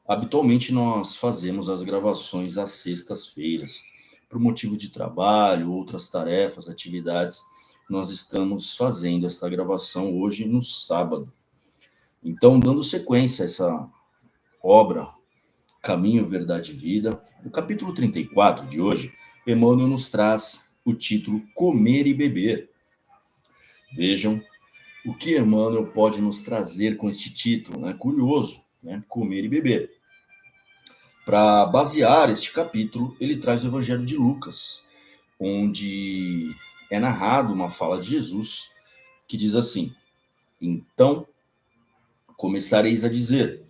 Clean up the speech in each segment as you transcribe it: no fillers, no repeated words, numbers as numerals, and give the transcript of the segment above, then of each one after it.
Habitualmente nós fazemos as gravações às sextas-feiras. Por motivo de trabalho, outras tarefas, atividades, nós estamos fazendo essa gravação hoje no sábado. Então, dando sequência a essa obra, Caminho, Verdade e Vida, no capítulo 34 de hoje, Emmanuel nos traz o título Comer e Beber. Vejam o que Emmanuel pode nos trazer com este título, né? Curioso, né? Comer e Beber. Para basear este capítulo, ele traz o Evangelho de Lucas, onde é narrado uma fala de Jesus que diz assim: então começareis a dizer,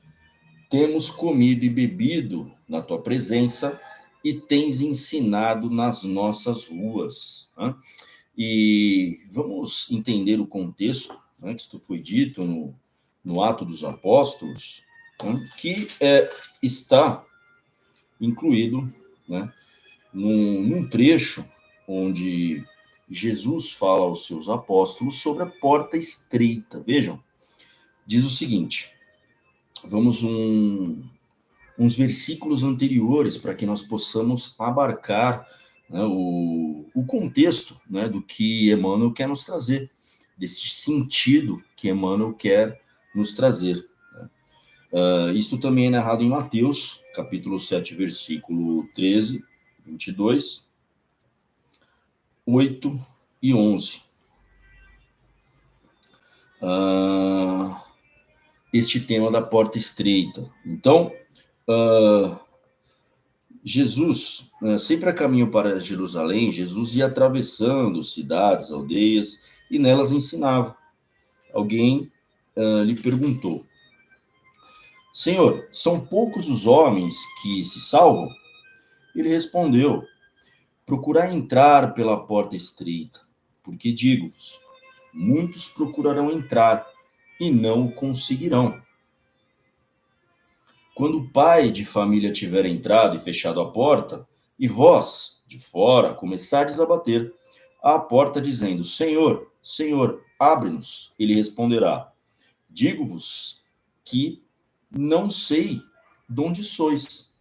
temos comido e bebido na tua presença e tens ensinado nas nossas ruas. E vamos entender o contexto, que isto foi dito no Ato dos Apóstolos, que está incluído, num trecho onde Jesus fala aos seus apóstolos sobre a porta estreita. Vejam, diz o seguinte, vamos uns versículos anteriores para que nós possamos abarcar o contexto do que Emmanuel quer nos trazer, desse sentido que Emmanuel quer nos trazer. Isto também é narrado em Mateus, capítulo 7, versículo 13, 22, 8 e 11. Este tema da porta estreita. Então, Jesus, sempre a caminho para Jerusalém, Jesus ia atravessando cidades, aldeias, e nelas ensinava. Alguém lhe perguntou, Senhor, são poucos os homens que se salvam? Ele respondeu, procurai entrar pela porta estreita, porque digo-vos, muitos procurarão entrar e não o conseguirão. Quando o pai de família tiver entrado e fechado a porta, e vós, de fora, começardes a bater à porta, dizendo, Senhor, Senhor, abre-nos, ele responderá, digo-vos que não sei de onde sois.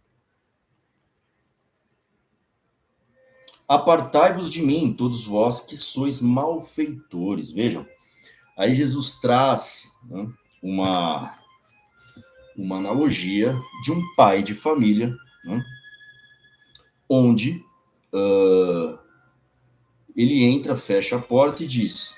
Apartai-vos de mim, todos vós que sois malfeitores. Vejam, aí Jesus traz uma analogia de um pai de família, onde ele entra, fecha a porta e diz,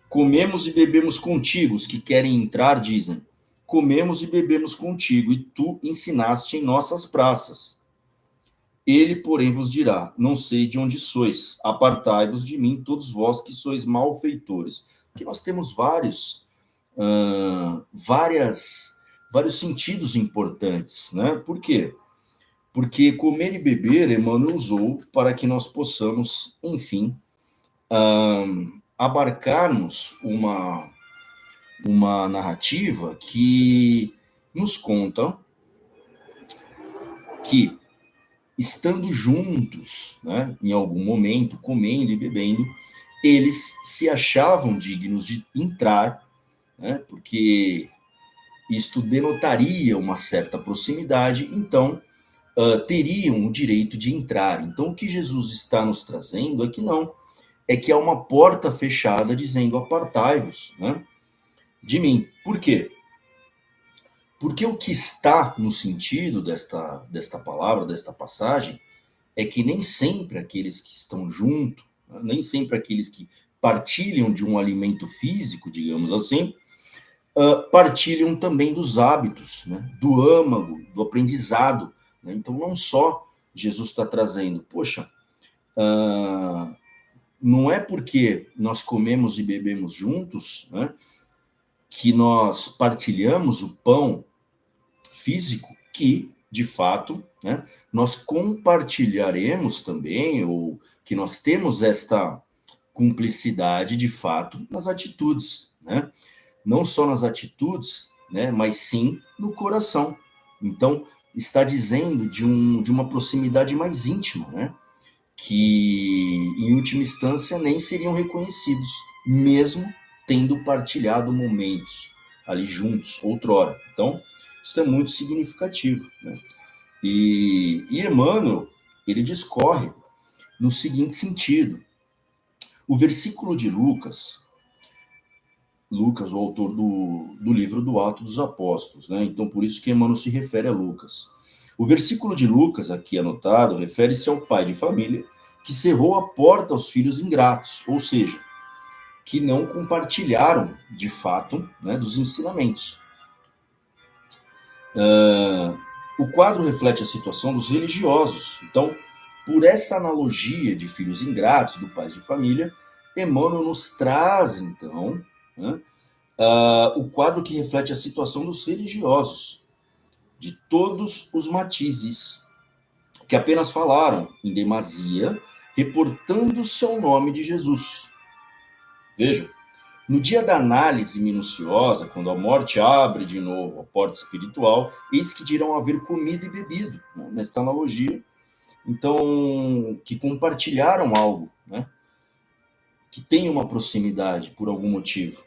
comemos e bebemos contigo. Os que querem entrar dizem, comemos e bebemos contigo, e tu ensinaste em nossas praças. Ele, porém, vos dirá, não sei de onde sois, apartai-vos de mim, todos vós que sois malfeitores. Porque nós temos vários sentidos importantes, né? Por quê? Porque comer e beber, Emmanuel usou para que nós possamos, enfim, abarcarmos uma narrativa que nos conta que, estando juntos, em algum momento, comendo e bebendo, eles se achavam dignos de entrar, porque isto denotaria uma certa proximidade, então teriam o direito de entrar. Então, o que Jesus está nos trazendo é que não, é que há uma porta fechada dizendo apartai-vos de mim. Por quê? Porque o que está no sentido desta palavra, desta passagem, é que nem sempre aqueles que estão junto, nem sempre aqueles que partilham de um alimento físico, digamos assim, partilham também dos hábitos, do âmago, do aprendizado. Então, não só Jesus está trazendo, poxa, não é porque nós comemos e bebemos juntos, que nós partilhamos o pão físico, que, de fato, nós compartilharemos também, ou que nós temos esta cumplicidade, de fato, nas atitudes, não só nas atitudes, mas sim no coração. Então, está dizendo de uma proximidade mais íntima, que, em última instância, nem seriam reconhecidos, mesmo tendo partilhado momentos ali juntos, outrora. Então, isso é muito significativo, né? E Emmanuel, ele discorre no seguinte sentido. O versículo de Lucas, o autor do livro do Atos dos Apóstolos, né? Então, por isso que Emmanuel se refere a Lucas. O versículo de Lucas, aqui anotado, refere-se ao pai de família que cerrou a porta aos filhos ingratos, ou seja, que não compartilharam, de fato, né, dos ensinamentos. O quadro reflete a situação dos religiosos. Então, por essa analogia de filhos ingratos, do pai de família, Emmanuel nos traz, então, né, o quadro que reflete a situação dos religiosos, de todos os matizes, que apenas falaram em demasia, reportando-se ao nome de Jesus. Vejam, no dia da análise minuciosa, quando a morte abre de novo a porta espiritual, eis que dirão haver comido e bebido, né, nesta analogia. Então, que compartilharam algo, né, que tem uma proximidade por algum motivo,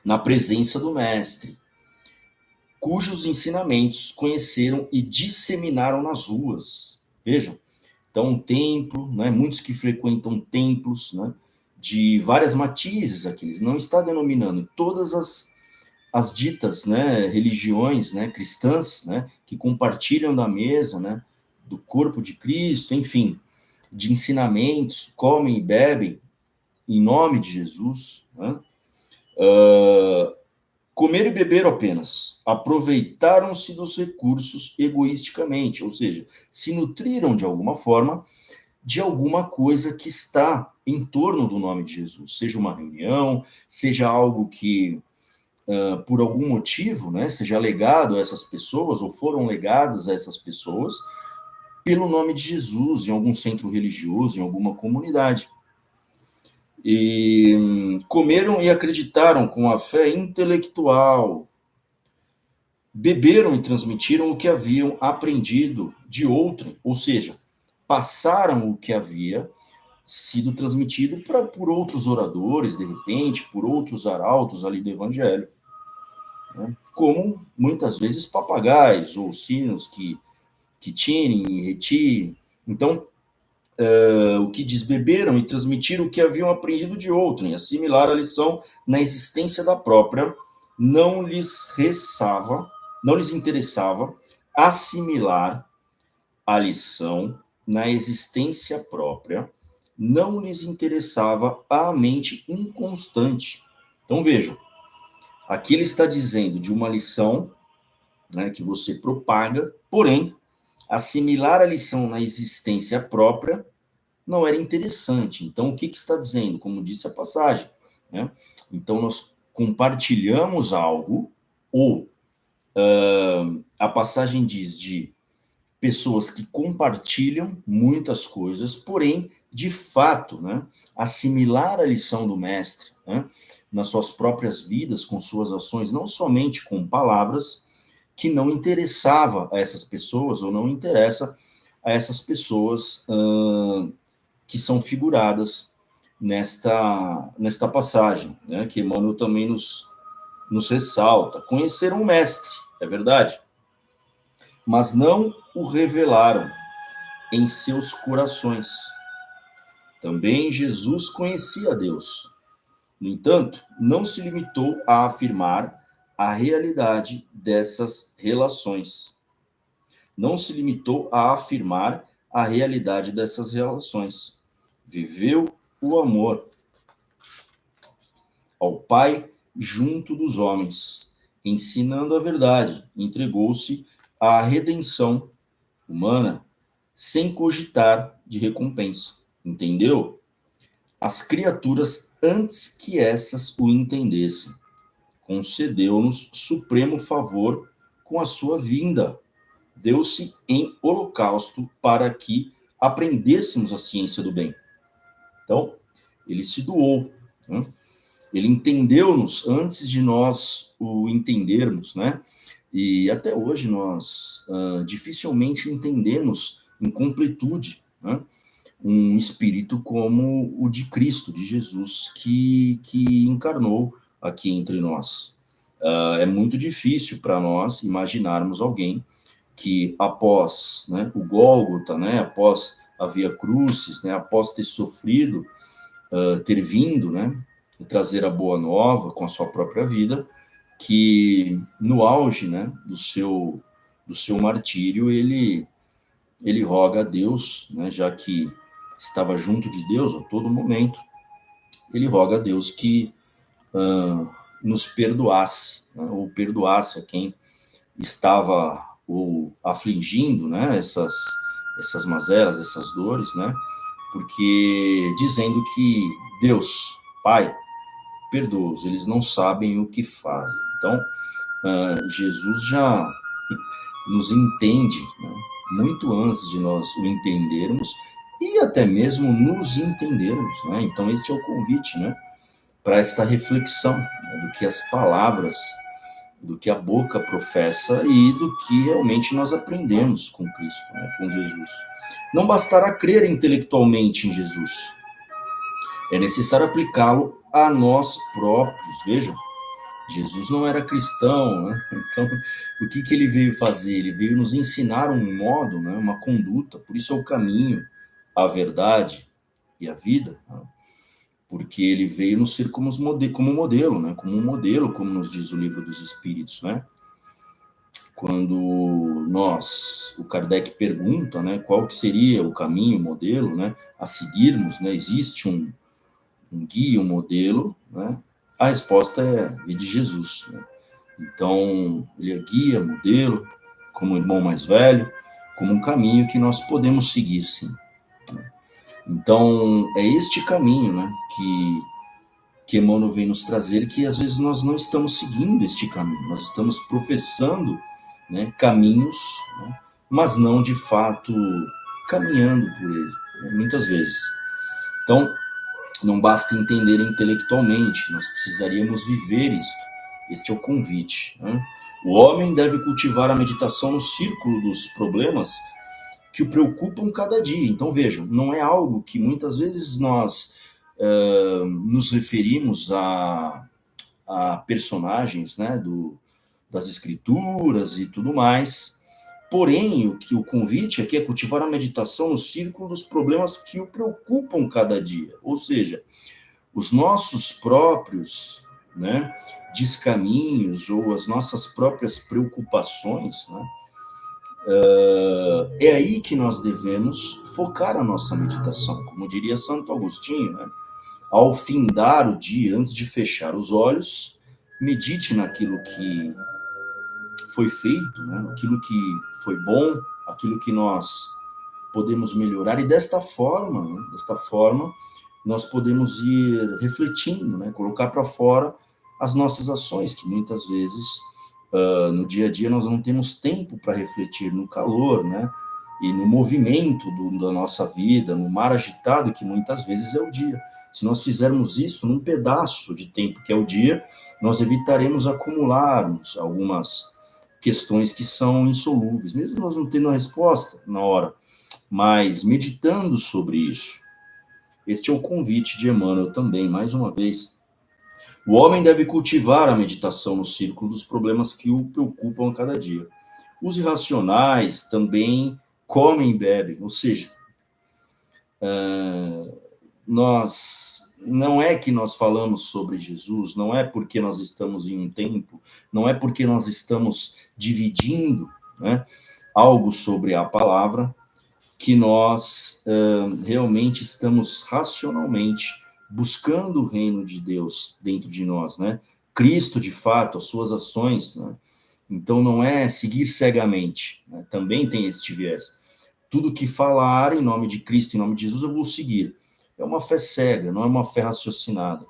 na presença do Mestre, cujos ensinamentos conheceram e disseminaram nas ruas. Vejam, então um templo, né, muitos que frequentam templos, né, de várias matizes, aqueles não está denominando todas as ditas, né, religiões, né, cristãs, né, que compartilham da mesa, né, do corpo de Cristo, enfim, de ensinamentos, comem e bebem em nome de Jesus, né? Comer e beber apenas, aproveitaram-se dos recursos egoisticamente, ou seja, se nutriram de alguma forma de alguma coisa que está em torno do nome de Jesus, seja uma reunião, seja algo que, por algum motivo, né, seja legado a essas pessoas, ou foram legadas a essas pessoas, pelo nome de Jesus, em algum centro religioso, em alguma comunidade. E comeram e acreditaram com a fé intelectual, beberam e transmitiram o que haviam aprendido de outrem, ou seja, passaram o que havia sido transmitido por outros oradores, de repente, por outros arautos ali do Evangelho, né? Como muitas vezes papagaios ou sinos que tinem e retirem. Então, o que diz, beberam e transmitiram o que haviam aprendido de outrem, assimilar a lição na existência da própria, não lhes interessava assimilar a lição na existência própria, não lhes interessava a mente inconstante. Então vejam, aqui ele está dizendo de uma lição, né, que você propaga, porém, assimilar a lição na existência própria não era interessante. Então, o que está dizendo? Como disse a passagem, né? Então, nós compartilhamos algo, ou a passagem diz de pessoas que compartilham muitas coisas, porém, de fato, né, assimilar a lição do mestre, né, nas suas próprias vidas, com suas ações, não somente com palavras, que não interessava a essas pessoas, ou não interessa a essas pessoas que são figuradas nesta passagem, né, que Emmanuel também nos ressalta. Conheceram o mestre, é verdade, mas não o revelaram em seus corações. Também Jesus conhecia Deus. No entanto, não se limitou a afirmar a realidade dessas relações. Não se limitou a afirmar a realidade dessas relações. Viveu o amor ao Pai junto dos homens, ensinando a verdade, entregou-se à redenção humana sem cogitar de recompensa. Entendeu? As criaturas, antes que essas o entendessem, concedeu-nos supremo favor com a sua vinda. Deu-se em holocausto para que aprendêssemos a ciência do bem. Então, ele se doou, né? Ele entendeu-nos antes de nós o entendermos, né? E até hoje nós dificilmente entendemos em completude, né, um espírito como o de Cristo, de Jesus, que encarnou aqui entre nós. É muito difícil para nós imaginarmos alguém que após, né, o Gólgota, né, após a Via Crucis, né, após ter sofrido, ter vindo, né, trazer a boa nova com a sua própria vida, que no auge, né, do seu martírio, ele roga a Deus, né, já que estava junto de Deus a todo momento, ele roga a Deus que nos perdoasse, né, ou perdoasse a quem estava o afligindo, né, essas mazelas, essas dores, né, porque dizendo que Deus, Pai, perdoa-os, eles não sabem o que fazem. Então, Jesus já nos entende, né, muito antes de nós o entendermos e até mesmo nos entendermos, né? Então, este é o convite, né, para esta reflexão, né, do que as palavras, do que a boca professa e do que realmente nós aprendemos com Cristo, né, com Jesus. Não bastará crer intelectualmente em Jesus, é necessário aplicá-lo a nós próprios. Vejam, Jesus não era cristão, né? Então, o que ele veio fazer? Ele veio nos ensinar um modo, né, uma conduta, por isso é o caminho, a verdade e a vida, né? Porque ele veio nos ser como modelo, né? Como um modelo, como nos diz o livro dos Espíritos, né? Quando o Kardec pergunta, né, qual que seria o caminho, o modelo, né, a seguirmos, né? Existe um guia, um modelo, né? A resposta é de Jesus, né? Então, ele é guia, modelo, como irmão mais velho, como um caminho que nós podemos seguir, sim. Então, é este caminho, né, que Emmanuel vem nos trazer, que às vezes nós não estamos seguindo este caminho, nós estamos professando, né, caminhos, né, mas não de fato caminhando por ele, né, muitas vezes. Então, não basta entender intelectualmente, nós precisaríamos viver isto. Este é o convite, né? O homem deve cultivar a meditação no círculo dos problemas que o preocupam cada dia. Então, vejam, não é algo que muitas vezes nós nos referimos a personagens, né, das escrituras e tudo mais. Porém, o convite aqui é cultivar a meditação no círculo dos problemas que o preocupam cada dia. Ou seja, os nossos próprios, né, descaminhos ou as nossas próprias preocupações, né, é aí que nós devemos focar a nossa meditação. Como diria Santo Agostinho, né, ao findar o dia, antes de fechar os olhos, medite naquilo que foi feito, né, aquilo que foi bom, aquilo que nós podemos melhorar, e desta forma, nós podemos ir refletindo, né, colocar para fora as nossas ações, que muitas vezes no dia a dia nós não temos tempo para refletir no calor, né, e no movimento da nossa vida, no mar agitado que muitas vezes é o dia. Se nós fizermos isso num pedaço de tempo que é o dia, nós evitaremos acumularmos algumas questões que são insolúveis, mesmo nós não tendo a resposta na hora, mas meditando sobre isso. Este é o convite de Emmanuel também, mais uma vez. O homem deve cultivar a meditação no círculo dos problemas que o preocupam a cada dia. Os irracionais também comem e bebem, ou seja, não é que nós falamos sobre Jesus, não é porque nós estamos em um templo, não é porque nós estamos dividindo, né, algo sobre a palavra, que nós realmente estamos racionalmente buscando o reino de Deus dentro de nós, né? Cristo, de fato, as suas ações, né? Então, não é seguir cegamente, né? Também tem este viés. Tudo que falar em nome de Cristo, em nome de Jesus, eu vou seguir. É uma fé cega, não é uma fé raciocinada.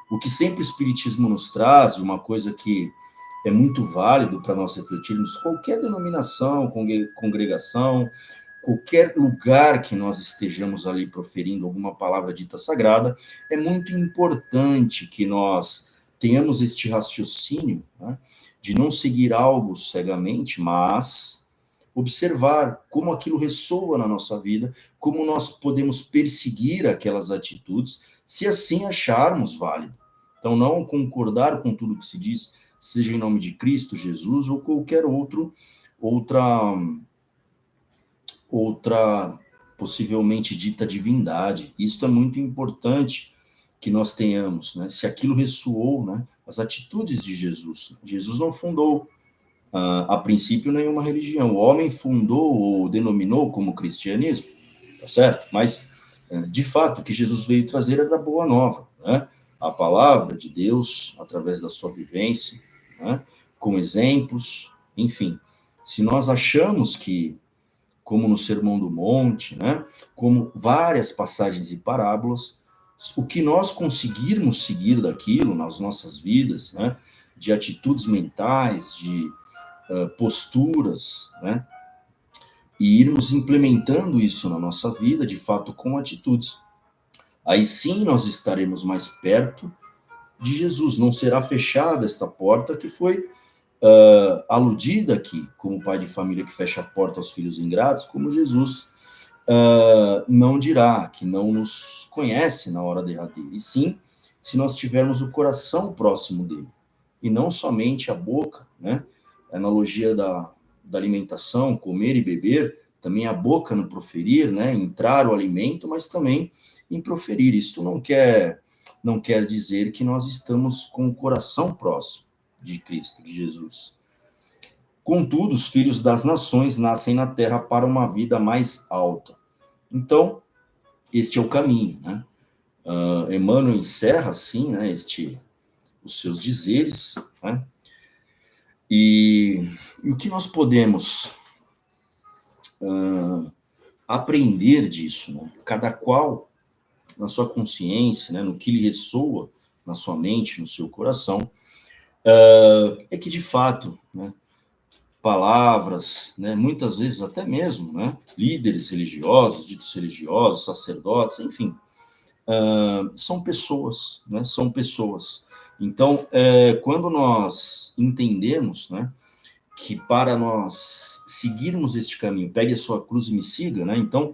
O que sempre o Espiritismo nos traz, uma coisa que é muito válido para nós refletirmos, qualquer denominação, congregação, qualquer lugar que nós estejamos ali proferindo alguma palavra dita sagrada, é muito importante que nós tenhamos este raciocínio, né, de não seguir algo cegamente, mas observar como aquilo ressoa na nossa vida, como nós podemos perseguir aquelas atitudes, se assim acharmos válido. Então, não concordar com tudo que se diz, seja em nome de Cristo Jesus ou qualquer outra possivelmente dita divindade. Isso é muito importante que nós tenhamos, né? Se aquilo ressoou, né? As atitudes de Jesus. Jesus não fundou, a princípio, nenhuma religião. O homem fundou ou denominou como cristianismo, tá certo? Mas, de fato, o que Jesus veio trazer era a boa nova, né? A palavra de Deus, através da sua vivência, né? Com exemplos, enfim. Se nós achamos que, como no Sermão do Monte, né? Como várias passagens e parábolas, o que nós conseguirmos seguir daquilo nas nossas vidas, né? De atitudes mentais, de posturas, né? E irmos implementando isso na nossa vida, de fato, com atitudes. Aí sim nós estaremos mais perto de Jesus. Não será fechada esta porta que foi aludida aqui, como pai de família que fecha a porta aos filhos ingratos, como Jesus não dirá que não nos conhece na hora derradeira. E sim, se nós tivermos o coração próximo dele, e não somente a boca, né? A analogia da alimentação, comer e beber, também a boca no proferir, né? Entrar o alimento, mas também em proferir. Isto não quer dizer que nós estamos com o coração próximo de Cristo, de Jesus. Contudo, os filhos das nações nascem na terra para uma vida mais alta. Então, este é o caminho, né? Emmanuel encerra, assim, né, os seus dizeres, né? E o que nós podemos aprender disso, né? Cada qual, na sua consciência, né, no que lhe ressoa na sua mente, no seu coração, é que, de fato, né, palavras, né, muitas vezes até mesmo, né, líderes religiosos, ditos religiosos, sacerdotes, enfim, são pessoas, né, são pessoas. Então, quando nós entendemos, né, que para nós seguirmos este caminho, pegue a sua cruz e me siga, né, então,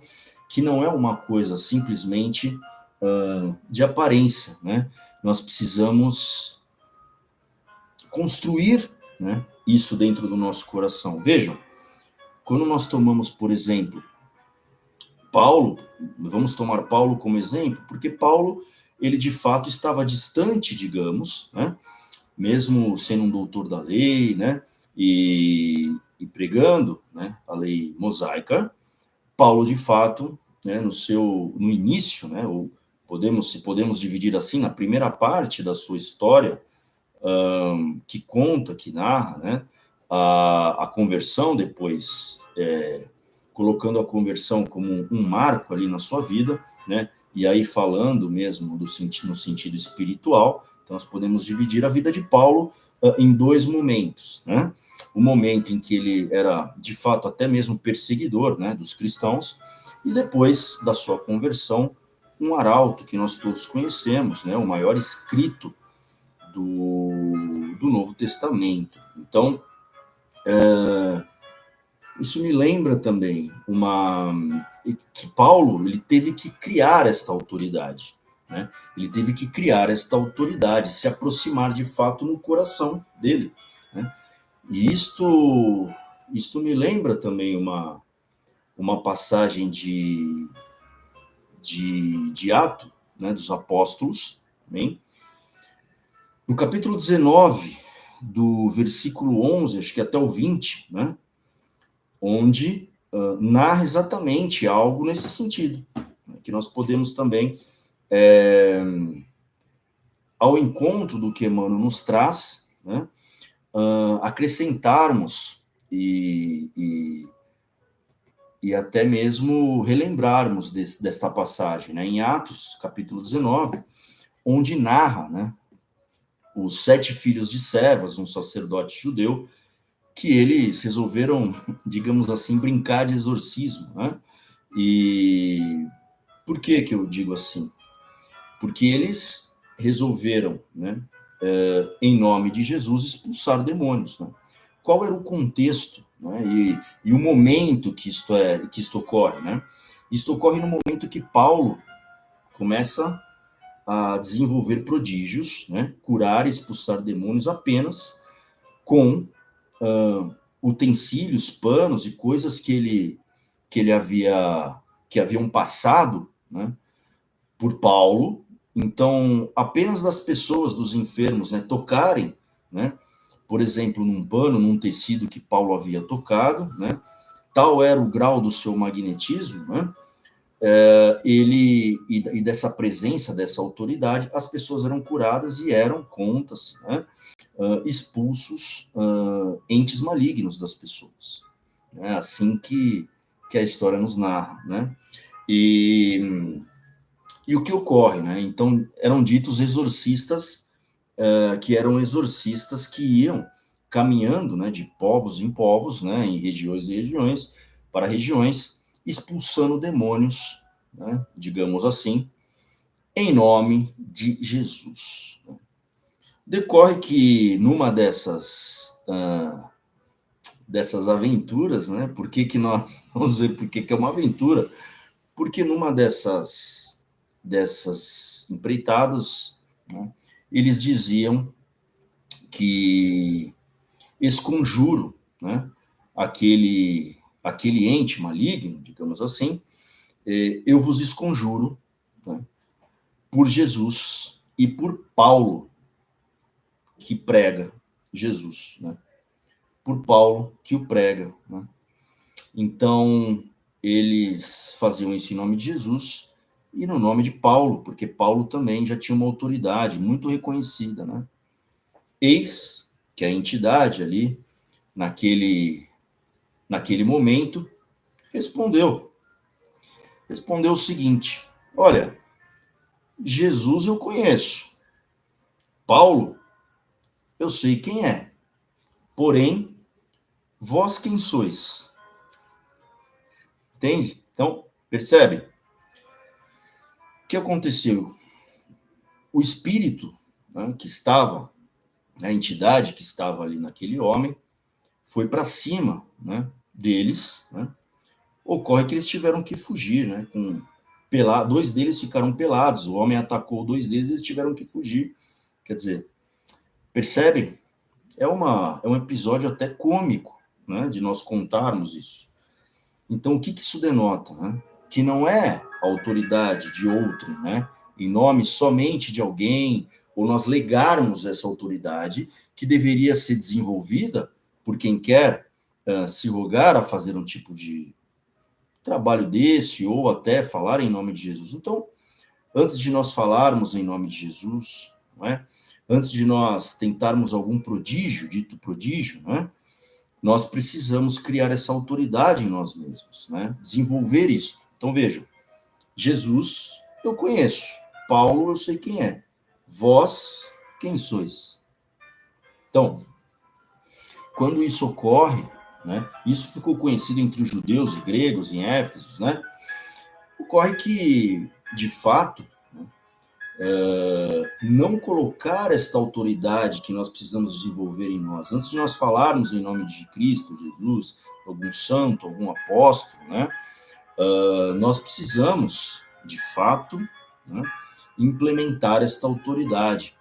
que não é uma coisa simplesmente de aparência, né, nós precisamos construir, né, isso dentro do nosso coração. Vejam, quando nós tomamos, por exemplo, Paulo, vamos tomar Paulo como exemplo, porque Paulo, ele de fato estava distante, digamos, né, mesmo sendo um doutor da lei, né, e pregando, né, a lei mosaica, Paulo de fato, né, no início, né, ou se podemos dividir assim, na primeira parte da sua história, que conta, que narra, né, a conversão, depois colocando a conversão como um marco ali na sua vida, né, e aí falando mesmo no sentido espiritual. Então nós podemos dividir a vida de Paulo em dois momentos, né? O momento em que ele era, de fato, até mesmo perseguidor, né, dos cristãos, e depois da sua conversão, um arauto que nós todos conhecemos, né, o maior escrito do Novo Testamento. Então, isso me lembra também que Paulo, ele teve que criar esta autoridade, né? Ele teve que criar esta autoridade, se aproximar de fato no coração dele, né? E isto me lembra também uma passagem de Atos, né, dos Apóstolos, também. No capítulo 19, do versículo 11, acho que até o 20, né, onde narra exatamente algo nesse sentido, né, que nós podemos também, ao encontro do que Emmanuel nos traz, né, acrescentarmos e até mesmo relembrarmos desta passagem, né, em Atos, capítulo 19, onde narra, né, os 7 filhos de Cefas, um sacerdote judeu, que eles resolveram, digamos assim, brincar de exorcismo, né? E por que eu digo assim? Porque eles resolveram, né, em nome de Jesus, expulsar demônios, né? Qual era o contexto, né, e o momento que isto ocorre, né? Isto ocorre no momento que Paulo começa a desenvolver prodígios, né, curar e expulsar demônios apenas com utensílios, panos e coisas que haviam passado, né, por Paulo. Então, apenas das pessoas, dos enfermos, né, tocarem, né, por exemplo, num pano, num tecido que Paulo havia tocado, né, tal era o grau do seu magnetismo, né, e dessa presença, dessa autoridade, as pessoas eram curadas e eram, contas, né, expulsos entes malignos das pessoas. É assim que a história nos narra, né? E o que ocorre, né? Então, eram ditos exorcistas, que eram exorcistas que iam caminhando, né, de povos em povos, né, em regiões e regiões, para regiões, expulsando demônios, né, digamos assim, em nome de Jesus. Decorre que numa dessas aventuras, né? Por que nós vamos ver por que é uma aventura? Porque numa dessas empreitadas, né, eles diziam que esse conjuro, né, aquele ente maligno, digamos assim, eu vos esconjuro, né, por Jesus e por Paulo, que prega Jesus, né? Por Paulo, que o prega, né? Então, eles faziam isso em nome de Jesus e no nome de Paulo, porque Paulo também já tinha uma autoridade muito reconhecida, né? Eis que a entidade ali, naquele momento, respondeu o seguinte: olha, Jesus eu conheço, Paulo eu sei quem é, porém, vós quem sois? Entende? Então, percebe? O que aconteceu? O espírito, né, que estava, a entidade que estava ali naquele homem, foi para cima, né, deles, né? Ocorre que eles tiveram que fugir, né? Dois deles ficaram pelados, o homem atacou dois deles, eles tiveram que fugir. Quer dizer, percebem? É um episódio até cômico, né, de nós contarmos isso. Então, o que isso denota? Né? Que não é a autoridade de outrem, né, em nome somente de alguém, ou nós legarmos essa autoridade que deveria ser desenvolvida por quem quer se rogar a fazer um tipo de trabalho desse, ou até falar em nome de Jesus. Então, antes de nós falarmos em nome de Jesus, não é? Antes de nós tentarmos algum prodígio, dito prodígio, né, nós precisamos criar essa autoridade em nós mesmos, né? Desenvolver isso. Então, vejam, Jesus eu conheço, Paulo eu sei quem é, vós quem sois? Então, quando isso ocorre, né, isso ficou conhecido entre os judeus e gregos em Éfeso, né? Ocorre que, de fato, não colocar esta autoridade que nós precisamos desenvolver em nós. Antes de nós falarmos em nome de Cristo, Jesus, algum santo, algum apóstolo, né, nós precisamos, de fato, né, implementar esta autoridade.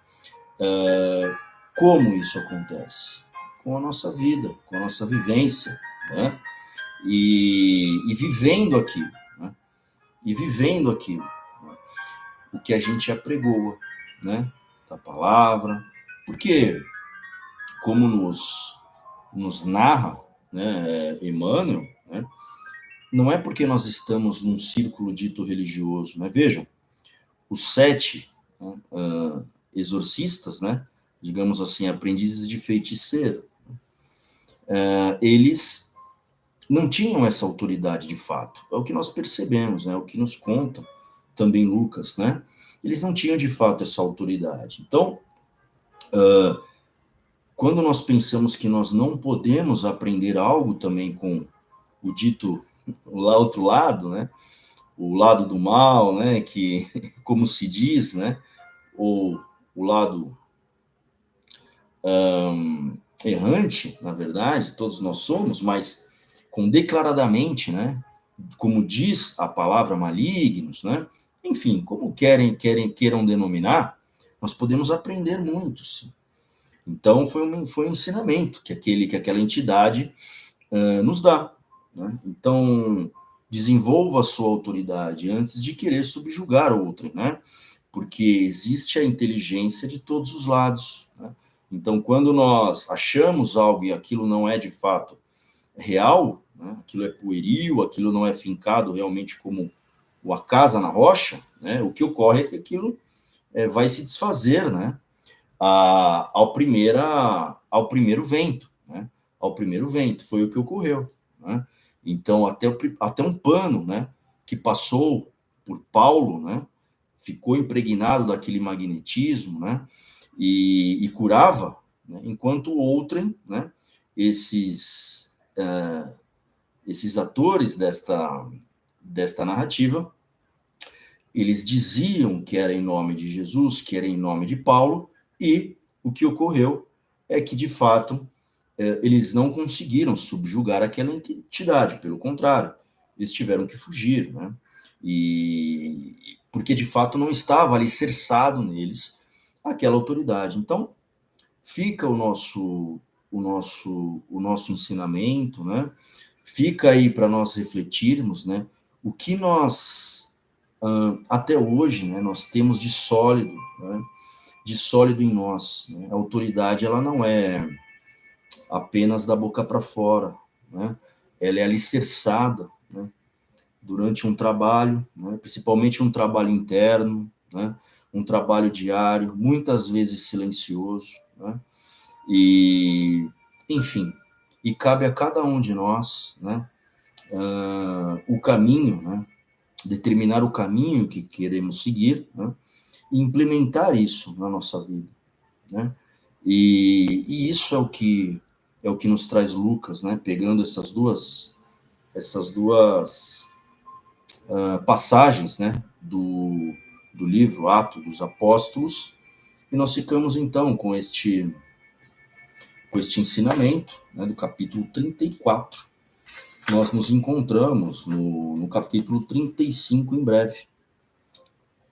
Como isso acontece? Com a nossa vida, com a nossa vivência, né, e vivendo aquilo, né, o que a gente apregoa, né, da palavra, porque, como nos narra, né, Emmanuel, né, não é porque nós estamos num círculo dito religioso, né? Vejam, os 7 exorcistas, né, digamos assim, aprendizes de feiticeiro, eles não tinham essa autoridade de fato. É o que nós percebemos, né, o que nos conta também Lucas, né? Eles não tinham de fato essa autoridade. Então, quando nós pensamos que nós não podemos aprender algo também com o dito o outro lado, né? O lado do mal, né? Que, como se diz, né? Ou o lado errante, na verdade, todos nós somos, mas com declaradamente, né? Como diz a palavra malignos, né? Enfim, como queiram denominar, nós podemos aprender muito, sim. Então, foi um ensinamento que aquela entidade nos dá, né? Então, desenvolva a sua autoridade antes de querer subjugar outrem, né? Porque existe a inteligência de todos os lados, né? Então, quando nós achamos algo e aquilo não é de fato real, né? Aquilo é pueril, aquilo não é fincado realmente como a casa na rocha, né? O que ocorre é que aquilo vai se desfazer, né? Ao primeiro vento, né? Ao primeiro vento, foi o que ocorreu, né? Então, até um pano, né, que passou por Paulo, né, ficou impregnado daquele magnetismo, né, e curava, né, enquanto outrem, né, esses atores desta narrativa, eles diziam que era em nome de Jesus, que era em nome de Paulo, e o que ocorreu é que, de fato, eles não conseguiram subjugar aquela entidade, pelo contrário, eles tiveram que fugir, né? E porque, de fato, não estava alicerçado neles aquela autoridade. Então, fica o nosso ensinamento, né? Fica aí para nós refletirmos, né? O que nós até hoje, né, nós temos de sólido, né, de sólido em nós. Né? A autoridade, ela não é apenas da boca para fora, né? Ela é alicerçada, né, durante um trabalho, né, principalmente um trabalho interno, né, um trabalho diário, muitas vezes silencioso, né? E, enfim, e cabe a cada um de nós, né, o caminho, né, determinar o caminho que queremos seguir, né, e implementar isso na nossa vida, né? E isso é o que nos traz Lucas, né? Pegando essas duas passagens, né? Do livro Atos dos Apóstolos, e nós ficamos então com este ensinamento, né? Do capítulo 34. Nós nos encontramos no capítulo 35 em breve.